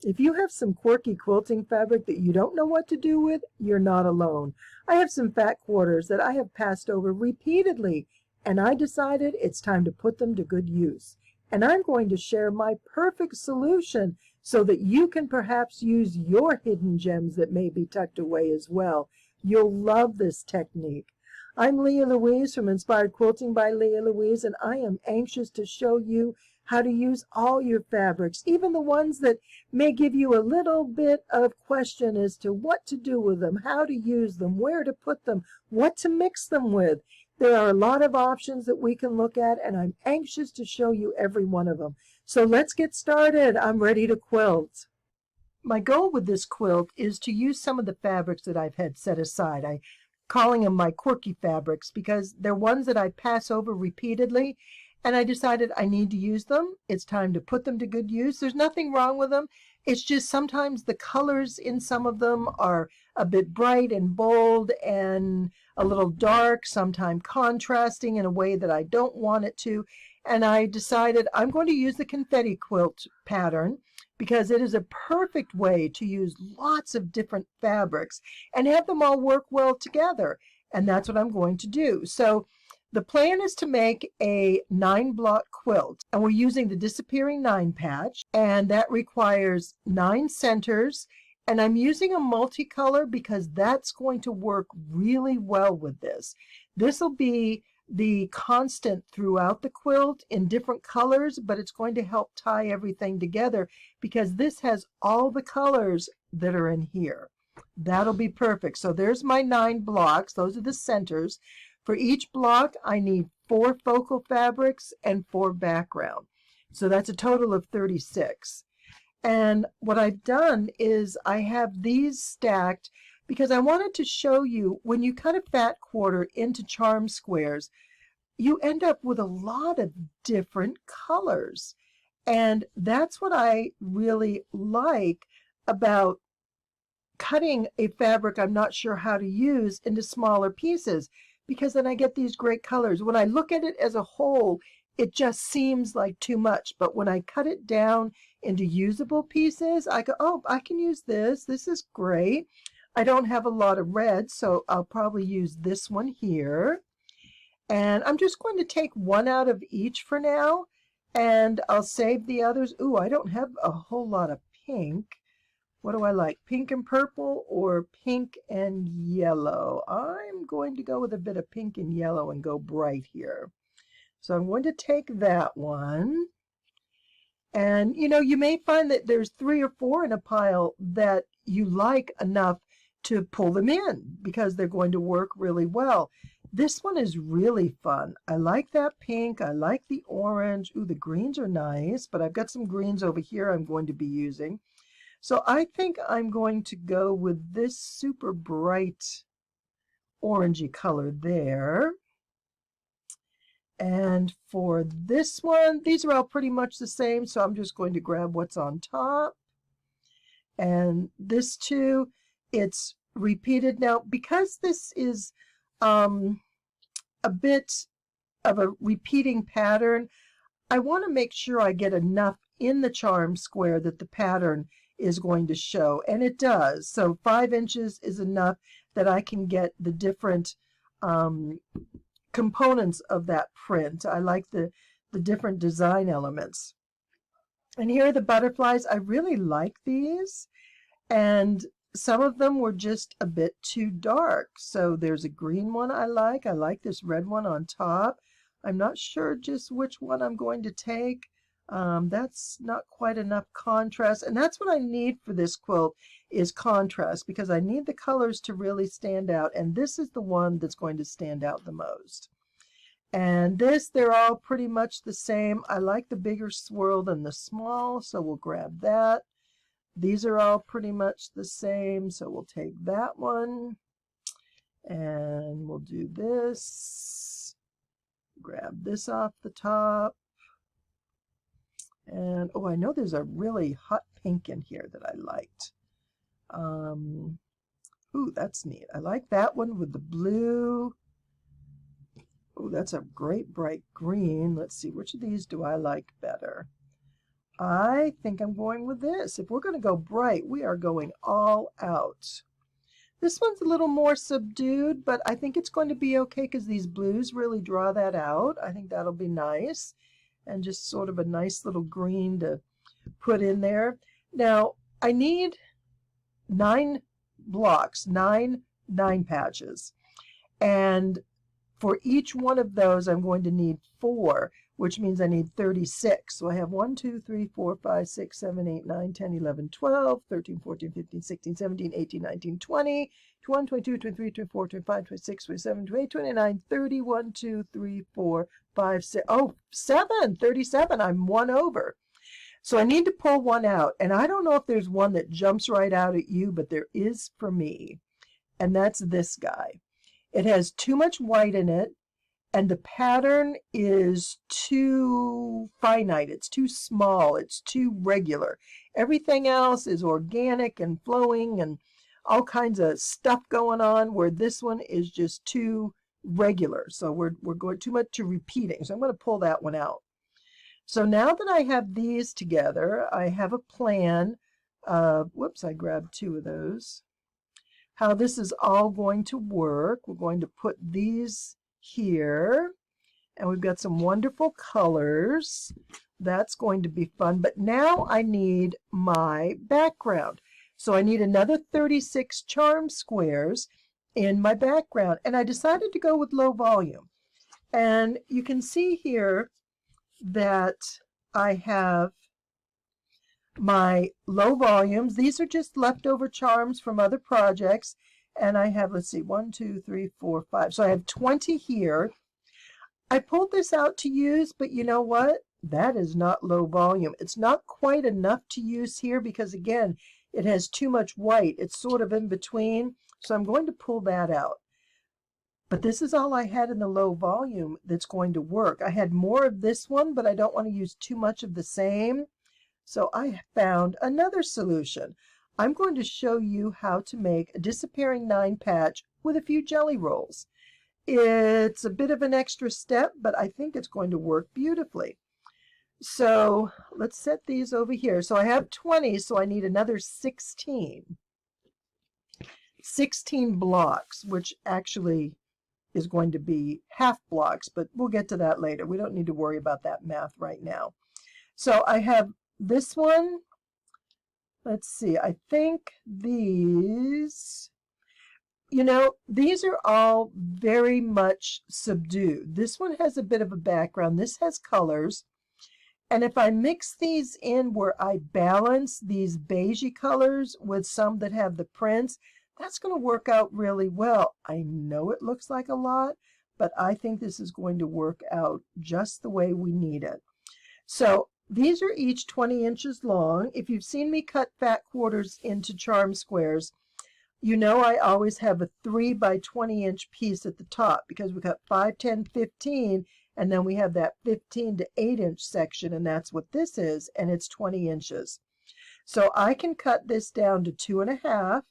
If you have some quirky quilting fabric that you don't know what to do with, you're not alone. I have some fat quarters that I have passed over repeatedly, and I decided it's time to put them to good use. And I'm going to share my perfect solution so that you can perhaps use your hidden gems that may be tucked away as well. You'll love this technique. I'm Leah Louise from Inspired Quilting by Leah Louise, and I am anxious to show you how to use all your fabrics, even the ones that may give you a little bit of question as to what to do with them, how to use them, where to put them, what to mix them with. There are a lot of options that we can look at, and I'm anxious to show you every one of them. So let's get started. I'm ready to quilt. My goal with this quilt is to use some of the fabrics that I've had set aside. I'm calling them my quirky fabrics because they're ones that I pass over repeatedly, and I decided I need to use them. It's time to put them to good use. There's nothing wrong with them. It's just sometimes the colors in some of them are a bit bright and bold and a little dark, sometimes contrasting in a way that I don't want it to. And I decided I'm going to use the Confetti Quilt pattern because it is a perfect way to use lots of different fabrics and have them all work well together. And that's what I'm going to do. So the plan is to make a 9-block quilt, and we're using the Disappearing 9 patch, and that requires 9 centers, and I'm using a multicolor because that's going to work really well with this. This will be the constant throughout the quilt in different colors, but it's going to help tie everything together because this has all the colors that are in here. That'll be perfect. So there's my 9 blocks. Those are the centers. For each block, I need 4 focal fabrics and 4 background. So that's a total of 36. And what I've done is I have these stacked because I wanted to show you when you cut a fat quarter into charm squares, you end up with a lot of different colors. And that's what I really like about cutting a fabric I'm not sure how to use into smaller pieces, because then I get these great colors. When I look at it as a whole, it just seems like too much. But when I cut it down into usable pieces, I go, oh, I can use this. This is great. I don't have a lot of red, so I'll probably use this one here. And I'm just going to take one out of each for now, and I'll save the others. Ooh, I don't have a whole lot of pink. What do I like? Pink and purple or pink and yellow? I'm going to go with a bit of pink and yellow and go bright here. So I'm going to take that one. And you may find that there's 3 or 4 in a pile that you like enough to pull them in because they're going to work really well. This one is really fun. I like that pink. I like the orange. Ooh, the greens are nice, but I've got some greens over here I'm going to be using. So I think I'm going to go with this super bright orangey color there. And for this one, these are all pretty much the same, so I'm just going to grab what's on top. And this too, it's repeated. Now, because this is a bit of a repeating pattern, I want to make sure I get enough in the charm square that the pattern is going to show, and it does. So 5 inches is enough that I can get the different components of that print. I like the different design elements. And here are the butterflies. I really like these, and some of them were just a bit too dark. So there's a green one I like. I like this red one on top. I'm not sure just which one I'm going to take. That's not quite enough contrast, and that's what I need for this quilt is contrast, because I need the colors to really stand out, and this is the one that's going to stand out the most. And this, they're all pretty much the same. I like the bigger swirl than the small, so we'll grab that. These are all pretty much the same, so we'll take that one, and we'll do this. Grab this off the top. And, oh, I know there's a really hot pink in here that I liked. Ooh, that's neat. I like that one with the blue. Oh, that's a great bright green. Let's see, which of these do I like better? I think I'm going with this. If we're going to go bright, we are going all out. This one's a little more subdued, but I think it's going to be okay because these blues really draw that out. I think that'll be nice. And just sort of a nice little green to put in there. Now, I need 9 blocks, nine patches. And for each one of those, I'm going to need 4, which means I need 36. So I have 1, 2, 3, 4, 5, 6, 7, 8, 9, 10, 11, 12, 13, 14, 15, 16, 17, 18, 19, 20, 21, 22, 23, 24, 25, 26, 27, 28, 29, 30, 1, 2, 3, 4, 5, 6, 7, 37. I'm 1 over. So I need to pull one out. And I don't know if there's one that jumps right out at you, but there is for me. And that's this guy. It has too much white in it, and the pattern is too finite. It's too small. It's too regular. Everything else is organic and flowing and all kinds of stuff going on, where this one is just too regular. So we're going too much to repeating. So I'm going to pull that one out. So now that I have these together, I have a plan. Whoops, I grabbed 2 of those. How this is all going to work. We're going to put these here, and we've got some wonderful colors. That's going to be fun. But now I need my background. So I need another 36 charm squares in my background. And I decided to go with low volume. And you can see here that I have my low volumes. These are just leftover charms from other projects. And I have, let's see, 1, 2, 3, 4, 5. So I have 20 here. I pulled this out to use, but you know what? That is not low volume. It's not quite enough to use here because, again, it has too much white. It's sort of in between. So I'm going to pull that out. But this is all I had in the low volume that's going to work. I had more of this one, but I don't want to use too much of the same. So I found another solution. I'm going to show you how to make a disappearing 9 patch with a few jelly rolls. It's a bit of an extra step, but I think it's going to work beautifully. So let's set these over here. So I have 20, so I need another 16. 16 blocks, which actually is going to be half blocks, but we'll get to that later. We don't need to worry about that math right now. So I have this one. Let's see, I think these, these are all very much subdued. This one has a bit of a background. This has colors. And if I mix these in where I balance these beigey colors with some that have the prints, that's going to work out really well. I know it looks like a lot, but I think this is going to work out just the way we need it. So these are each 20 inches long. If you've seen me cut fat quarters into charm squares, you know I always have a 3 by 20 inch piece at the top because we got 5, 10, 15, and then we have that 15 to 8 inch section, and that's what this is, and it's 20 inches. So I can cut this down to 2.5,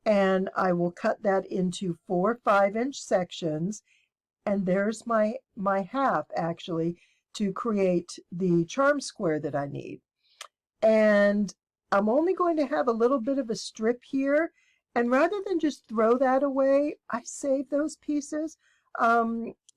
and I will cut that into 4 5-inch sections, and there's my half actually to create the charm square that I need. And I'm only going to have a little bit of a strip here, and rather than just throw that away, I save those pieces.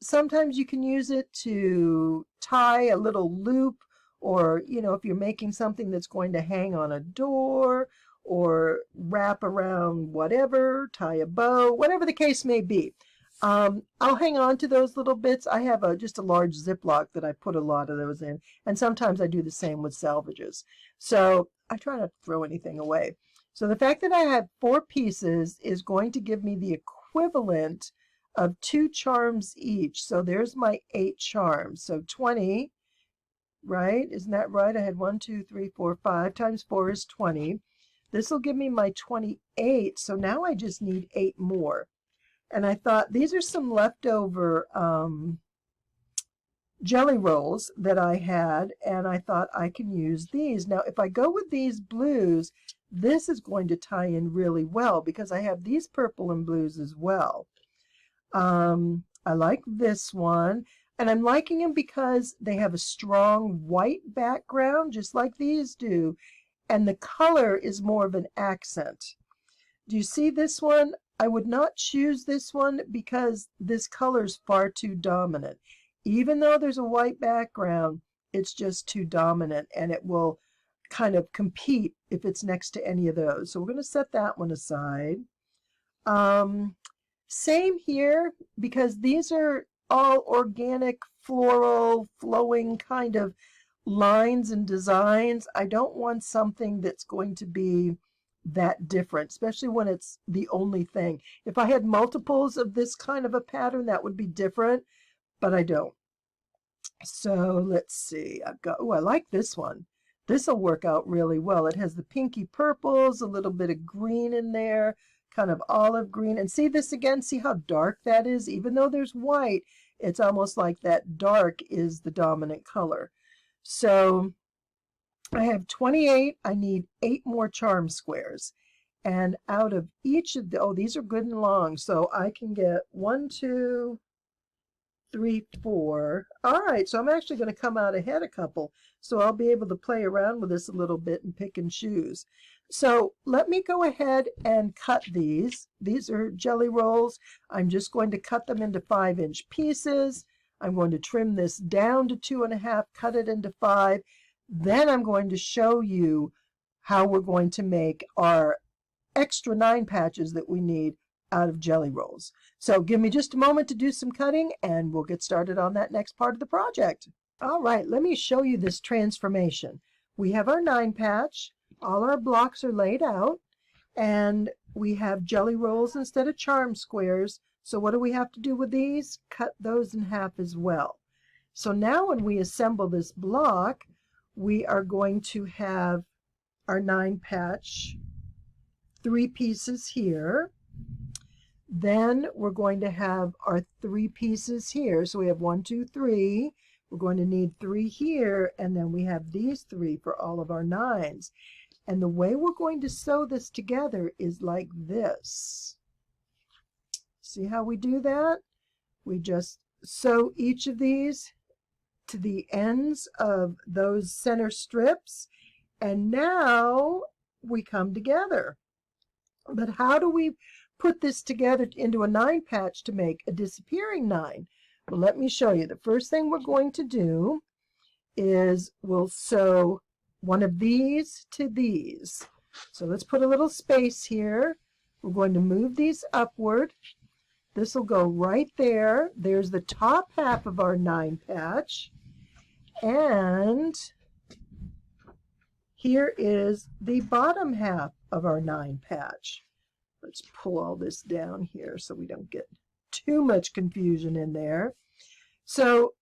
Sometimes you can use it to tie a little loop, or if you're making something that's going to hang on a door or wrap around whatever, tie a bow, whatever the case may be. I'll hang on to those little bits. I have just a large Ziploc that I put a lot of those in, and sometimes I do the same with salvages. So I try not to throw anything away. So the fact that I have 4 pieces is going to give me the equivalent of 2 charms each. So there's my 8 charms. So 20, right? Isn't that right? I had 1, 2, 3, 4, 5 times 4 is 20. This will give me my 28. So now I just need 8 more. And I thought these are some leftover jelly rolls that I had, and I thought I can use these. Now, if I go with these blues, this is going to tie in really well because I have these purple and blues as well. I like this one. And I'm liking them because they have a strong white background, just like these do. And the color is more of an accent. Do you see this one? I would not choose this one because this color is far too dominant. Even though there's a white background, it's just too dominant and it will kind of compete if it's next to any of those. So we're going to set that one aside. Same here, because these are all organic, floral, flowing kind of lines and designs. I don't want something that's going to be that different, especially when it's the only thing. If I had multiples of this kind of a pattern, that would be different, but I don't. So let's see. I've got, oh, I like this one. This will work out really well. It has the pinky purples, a little bit of green in there, kind of olive green. And see this again? See how dark that is? Even though there's white, it's almost like that dark is the dominant color. So I have 28. I need 8 more charm squares. And out of each of the, oh, these are good and long. So I can get 1, 2, 3, 4. All right, so I'm actually going to come out ahead a couple. So I'll be able to play around with this a little bit and pick and choose. So let me go ahead and cut these. These are jelly rolls. I'm just going to cut them into 5-inch pieces. I'm going to trim this down to 2.5, cut it into 5. Then I'm going to show you how we're going to make our extra 9 patches that we need out of jelly rolls. So give me just a moment to do some cutting and we'll get started on that next part of the project. All right, let me show you this transformation. We have our 9 patch. All our blocks are laid out and we have jelly rolls instead of charm squares. So what do we have to do with these? Cut those in half as well. So now when we assemble this block, we are going to have our 9 patch, 3 pieces here. Then we're going to have our 3 pieces here. So we have 1, 2, 3. We're going to need 3 here, and then we have these 3 for all of our 9s. And the way we're going to sew this together is like this. See how we do that? We just sew each of these to the ends of those center strips, and now we come together. But how do we put this together into a 9 patch to make a disappearing 9? Well, let me show you. The first thing we're going to do is we'll sew one of these to these. So let's put a little space here. We're going to move these upward. This will go right there. There's the top half of our 9 patch. And here is the bottom half of our 9 patch. Let's pull all this down here so we don't get too much confusion in there. So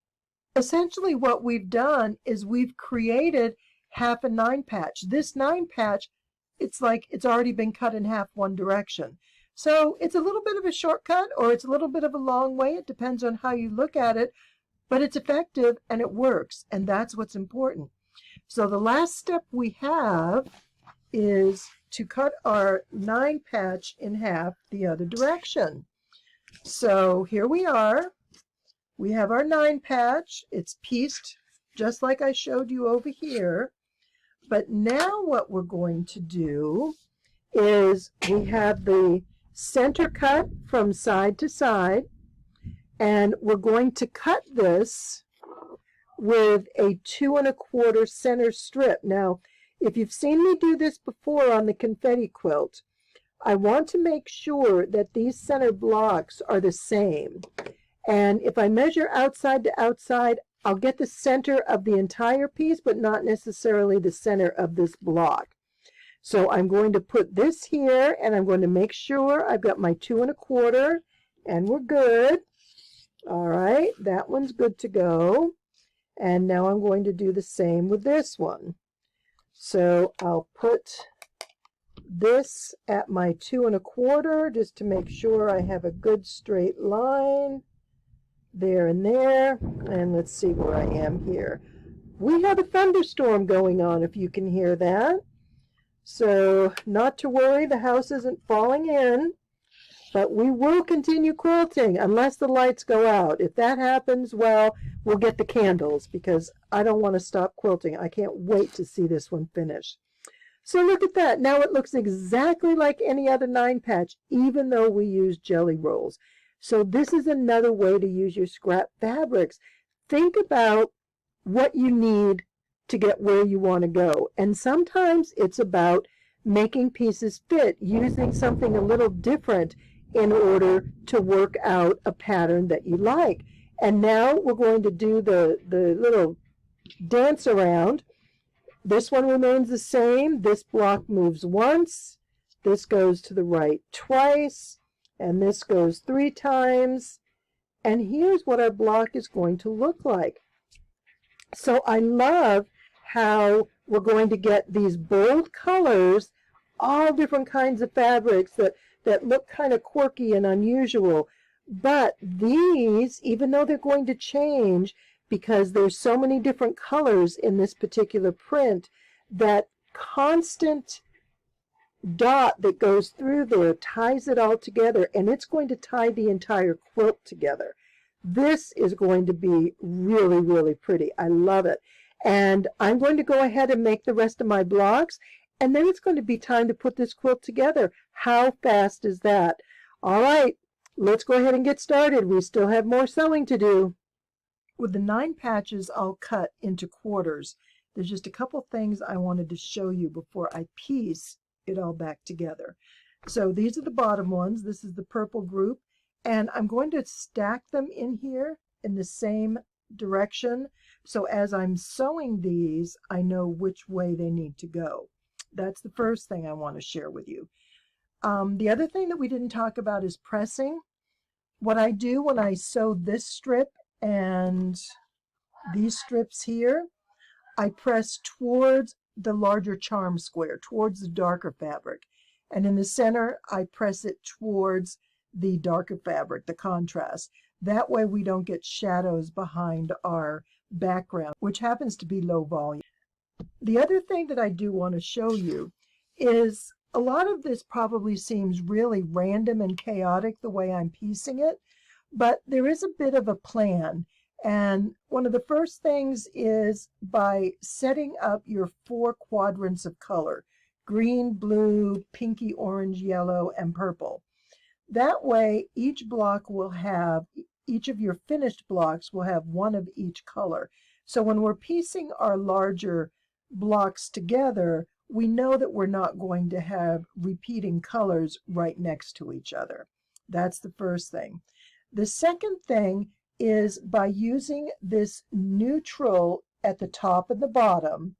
essentially what we've done is we've created half a 9 patch. This 9 patch, it's like it's already been cut in half one direction. So it's a little bit of a shortcut or it's a little bit of a long way. It depends on how you look at it, but it's effective and it works, and that's what's important. So the last step we have is to cut our 9 patch in half the other direction. So here we are. We have our 9 patch. It's pieced just like I showed you over here. But now what we're going to do is we have the center cut from side to side, and we're going to cut this with a 2 1/4 center strip. Now, if you've seen me do this before on the confetti quilt, I want to make sure that these center blocks are the same. And if I measure outside to outside, I'll get the center of the entire piece, but not necessarily the center of this block. So I'm going to put this here, and I'm going to make sure I've got my 2 1/4, and we're good. All right, that one's good to go. And now I'm going to do the same with this one. So I'll put this at my 2 1/4 just to make sure I have a good straight line. There and there, and let's see where I am here. We have a thunderstorm going on, if you can hear that. So not to worry, the house isn't falling in. But we will continue quilting unless the lights go out. If that happens, well, we'll get the candles because I don't want to stop quilting. I can't wait to see this one finish. So look at that. Now it looks exactly like any other 9-patch, even though we use jelly rolls. So this is another way to use your scrap fabrics. Think about what you need to get where you want to go. And sometimes it's about making pieces fit, using something a little different in order to work out a pattern that you like. And now we're going to do the little dance around. This one remains the same. This block moves once. This goes to the right twice. And this goes 3 times. And here's what our block is going to look like. So I love how we're going to get these bold colors, all different kinds of fabrics that look kind of quirky and unusual. But these, even though they're going to change, because there's so many different colors in this particular print, that constant dot that goes through there ties it all together, and it's going to tie the entire quilt together. This is going to be really, really pretty. I love it. And I'm going to go ahead and make the rest of my blocks, and then it's going to be time to put this quilt together. How fast is that? All right, let's go ahead and get started. We still have more sewing to do. With the 9 patches all cut into quarters, there's just a couple things I wanted to show you before I piece it all back together. So these are the bottom ones. This is the purple group, and I'm going to stack them in here in the same direction. So as I'm sewing these, I know which way they need to go. That's the first thing I want to share with you. The other thing that we didn't talk about is pressing. What I do when I sew this strip and these strips here, I press towards the larger charm square, towards the darker fabric. And in the center, I press it towards the darker fabric, the contrast. That way we don't get shadows behind our background, which happens to be low volume. The other thing that I do want to show you is a lot of this probably seems really random and chaotic the way I'm piecing it, but there is a bit of a plan. And one of the first things is by setting up your 4 quadrants of color: green, blue, pinky, orange, yellow, and purple. That way, each block will have, each of your finished blocks will have one of each color. So when we're piecing our larger blocks together, we know that we're not going to have repeating colors right next to each other. That's the first thing. The second thing is by using this neutral at the top and the bottom.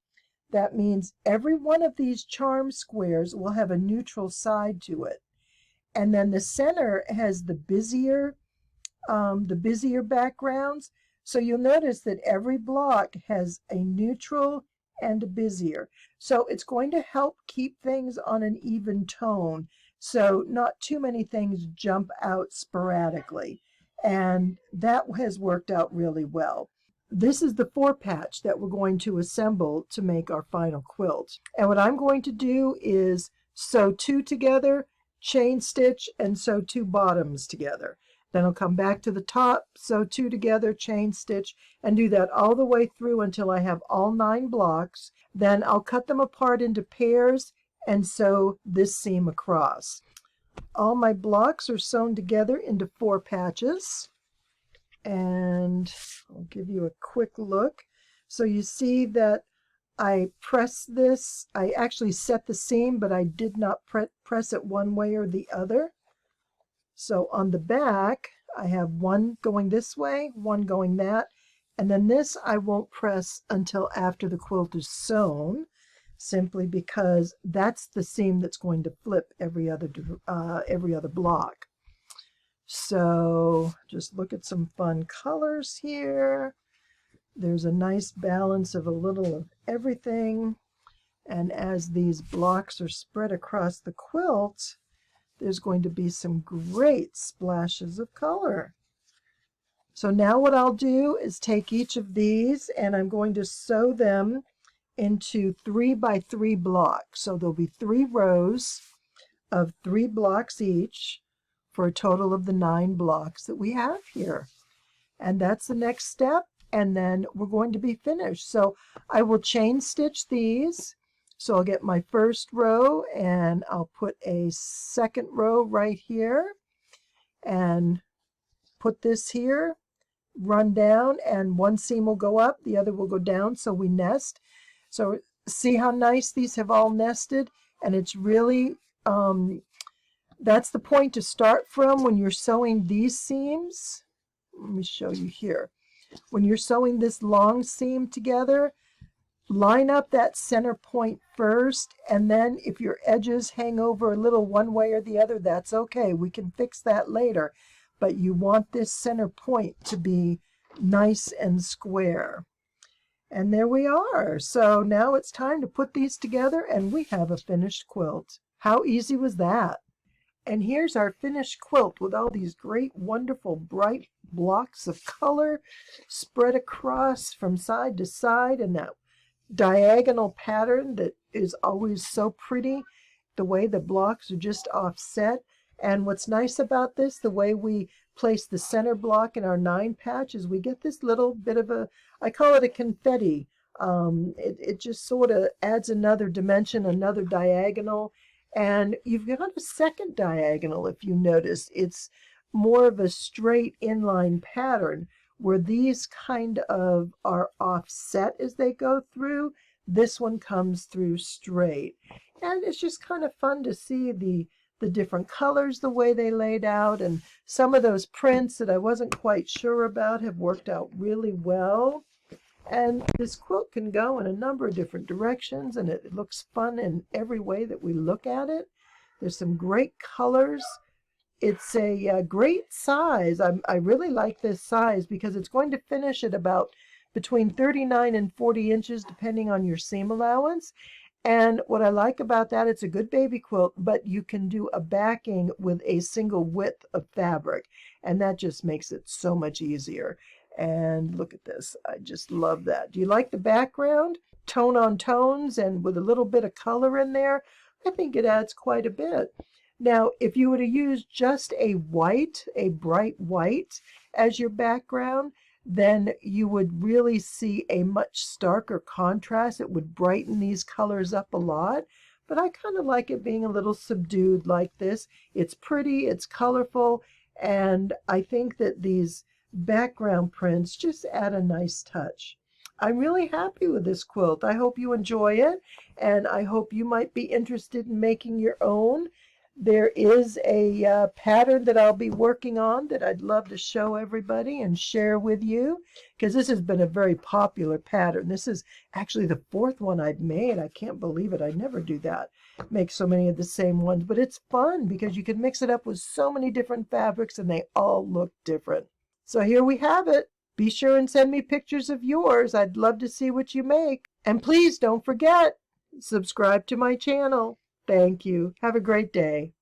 That means every one of these charm squares will have a neutral side to it. And then the center has the busier backgrounds. So you'll notice that every block has a neutral and a busier. So it's going to help keep things on an even tone, so not too many things jump out sporadically. And that has worked out really well. This is the 4-patch that we're going to assemble to make our final quilt. And what I'm going to do is sew 2 together, chain stitch, and sew 2 bottoms together. Then I'll come back to the top, sew 2 together, chain stitch, and do that all the way through until I have all 9 blocks. Then I'll cut them apart into pairs and sew this seam across. All my blocks are sewn together into 4 patches. And I'll give you a quick look. So you see that I press this. I actually set the seam, but I did not press it one way or the other. So on the back, I have one going this way, one going that, and then this I won't press until after the quilt is sewn, simply because that's the seam that's going to flip every other block. So just look at some fun colors here. There's a nice balance of a little of everything, and as these blocks are spread across the quilt, there's going to be some great splashes of color. So now what I'll do is take each of these and I'm going to sew them into 3 by 3 blocks. So there'll be 3 rows of 3 blocks each, for a total of the 9 blocks that we have here. And that's the next step, and then we're going to be finished. So I will chain stitch these. So I'll get my first row and I'll put a second row right here and put this here, run down, and one seam will go up, the other will go down, so we nest. So see how nice these have all nested, and it's really that's the point to start from when you're sewing these seams. Let me show you here. When you're sewing this long seam together, line up that center point first, and then if your edges hang over a little one way or the other, that's okay. We can fix that later. But you want this center point to be nice and square. And there we are. So now it's time to put these together, and we have a finished quilt. How easy was that? And here's our finished quilt with all these great, wonderful, bright blocks of color spread across from side to side, and that diagonal pattern that is always so pretty. The way the blocks are just offset. And what's nice about this, the way we place the center block in our 9 patch, is we get this little bit of a, I call it a confetti. It just sort of adds another dimension, another diagonal. And you've got a second diagonal, if you notice. It's more of a straight inline pattern, where these kind of are offset as they go through. This one comes through straight. And it's just kind of fun to see the different colors, the way they laid out, and some of those prints that I wasn't quite sure about have worked out really well. And this quilt can go in a number of different directions, and it looks fun in every way that we look at it. There's some great colors. It's a great size. I really like this size because it's going to finish at about between 39 and 40 inches, depending on your seam allowance. And what I like about that, it's a good baby quilt, but you can do a backing with a single width of fabric, and that just makes it so much easier. And look at this. I just love that. Do you like the background? Tone on tones and with a little bit of color in there. I think it adds quite a bit. Now, if you were to use just a white, a bright white as your background, then you would really see a much starker contrast. It would brighten these colors up a lot. But I kind of like it being a little subdued like this. It's pretty, it's colorful, and I think that these background prints just add a nice touch. I'm really happy with this quilt. I hope you enjoy it, and I hope you might be interested in making your own. There is a pattern that I'll be working on that I'd love to show everybody and share with you, because this has been a very popular pattern. This is actually the 4th one I've made. I can't believe it. I never do that, make so many of the same ones. But it's fun because you can mix it up with so many different fabrics and they all look different. So here we have it. Be sure and send me pictures of yours. I'd love to see what you make. And please don't forget, subscribe to my channel. Thank you. Have a great day.